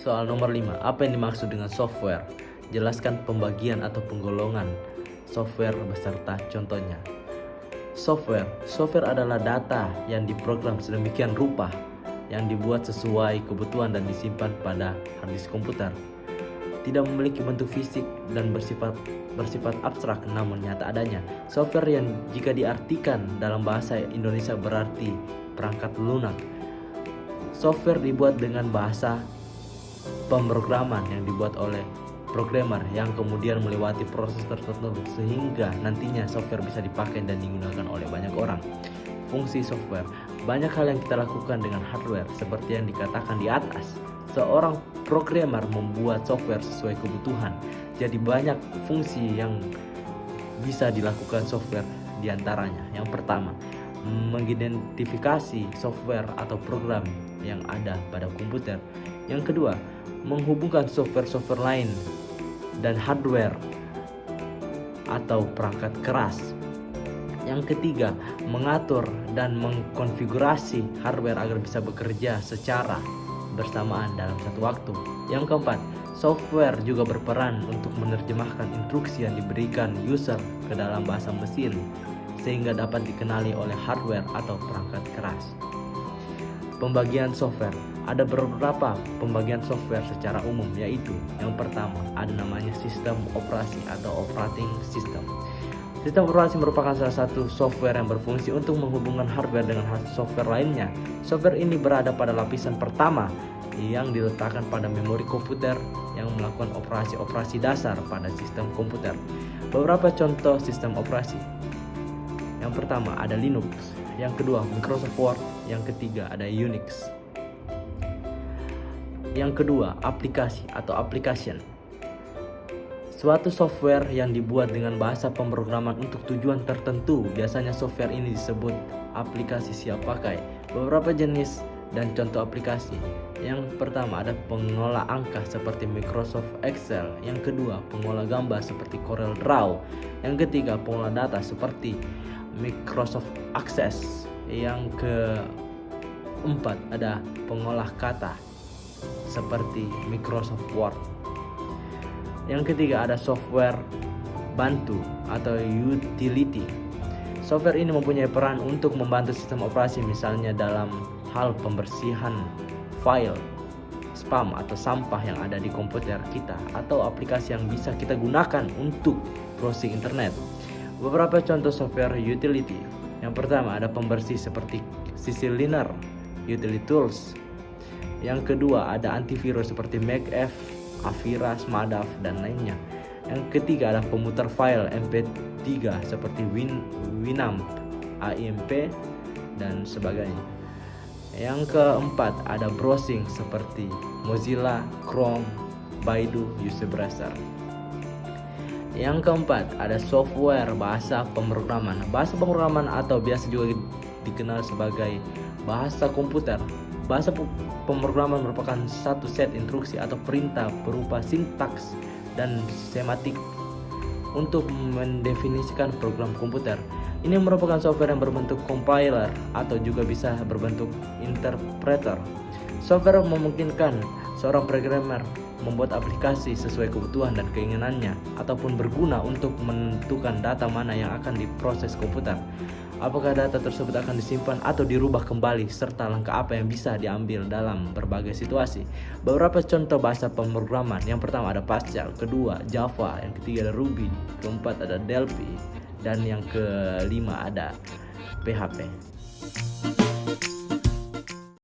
Soal nomor 5, apa yang dimaksud dengan software? Jelaskan pembagian atau penggolongan software beserta contohnya. Software adalah data yang diprogram sedemikian rupa yang dibuat sesuai kebutuhan dan disimpan pada harddisk komputer. Tidak memiliki bentuk fisik dan bersifat abstrak namun nyata adanya. Software yang jika diartikan dalam bahasa Indonesia berarti perangkat lunak. Software dibuat dengan bahasa pemrograman yang dibuat oleh programmer yang kemudian melewati proses tertentu sehingga nantinya software bisa dipakai dan digunakan oleh banyak orang. Fungsi software. Banyak hal yang kita lakukan dengan hardware seperti yang dikatakan di atas. Seorang programmer membuat software sesuai kebutuhan. Jadi banyak fungsi yang bisa dilakukan software diantaranya. Yang pertama, mengidentifikasi software atau program yang ada pada komputer. Yang kedua, menghubungkan software lain dan hardware atau perangkat keras. Yang ketiga, mengatur dan mengkonfigurasi hardware agar bisa bekerja secara bersamaan dalam satu waktu. Yang keempat, software juga berperan untuk menerjemahkan instruksi yang diberikan user ke dalam bahasa mesin sehingga dapat dikenali oleh hardware atau perangkat keras. Pembagian software. Ada beberapa pembagian software secara umum, yaitu yang pertama ada namanya sistem operasi atau operating system. Sistem operasi merupakan salah satu software yang berfungsi untuk menghubungkan hardware dengan software lainnya. Software ini berada pada lapisan pertama yang diletakkan pada memori komputer yang melakukan operasi-operasi dasar pada sistem komputer. Beberapa contoh sistem operasi. Yang pertama ada Linux, yang kedua Microsoft Word, yang ketiga ada Unix. Yang kedua, aplikasi atau application. Suatu software yang dibuat dengan bahasa pemrograman untuk tujuan tertentu. Biasanya software ini disebut aplikasi siap pakai. Beberapa jenis dan contoh aplikasi. Yang pertama ada pengolah angka seperti Microsoft Excel. Yang kedua, pengolah gambar seperti Corel Draw. Yang ketiga, pengolah data seperti Microsoft Access. Yang keempat ada pengolah kata seperti Microsoft Word. Yang ketiga ada software bantu atau utility. Software ini mempunyai peran untuk membantu sistem operasi, misalnya dalam hal pembersihan file, spam atau sampah yang ada di komputer kita, atau aplikasi yang bisa kita gunakan untuk browsing internet. Beberapa contoh software utility. Yang pertama ada pembersih seperti CCleaner, Utility Tools. Yang kedua ada antivirus seperti MacF, Avira, Smadaf, dan lainnya. Yang ketiga ada pemutar file MP3 seperti Winamp, AIMP, dan sebagainya. Yang keempat ada browsing seperti Mozilla, Chrome, Baidu, User Browser. Yang keempat ada software bahasa pemrograman. Bahasa pemrograman atau biasa juga dikenal sebagai bahasa komputer. Bahasa pemrograman merupakan satu set instruksi atau perintah berupa sintaks dan sematik untuk mendefinisikan program komputer. Ini merupakan software yang berbentuk compiler atau juga bisa berbentuk interpreter. Software memungkinkan seorang programmer membuat aplikasi sesuai kebutuhan dan keinginannya ataupun berguna untuk menentukan data mana yang akan diproses komputer. Apakah data tersebut akan disimpan atau dirubah kembali, serta langkah apa yang bisa diambil dalam berbagai situasi. Beberapa contoh bahasa pemrograman. Yang pertama ada Pascal, kedua Java, yang ketiga ada Ruby, keempat ada Delphi, dan yang kelima ada PHP.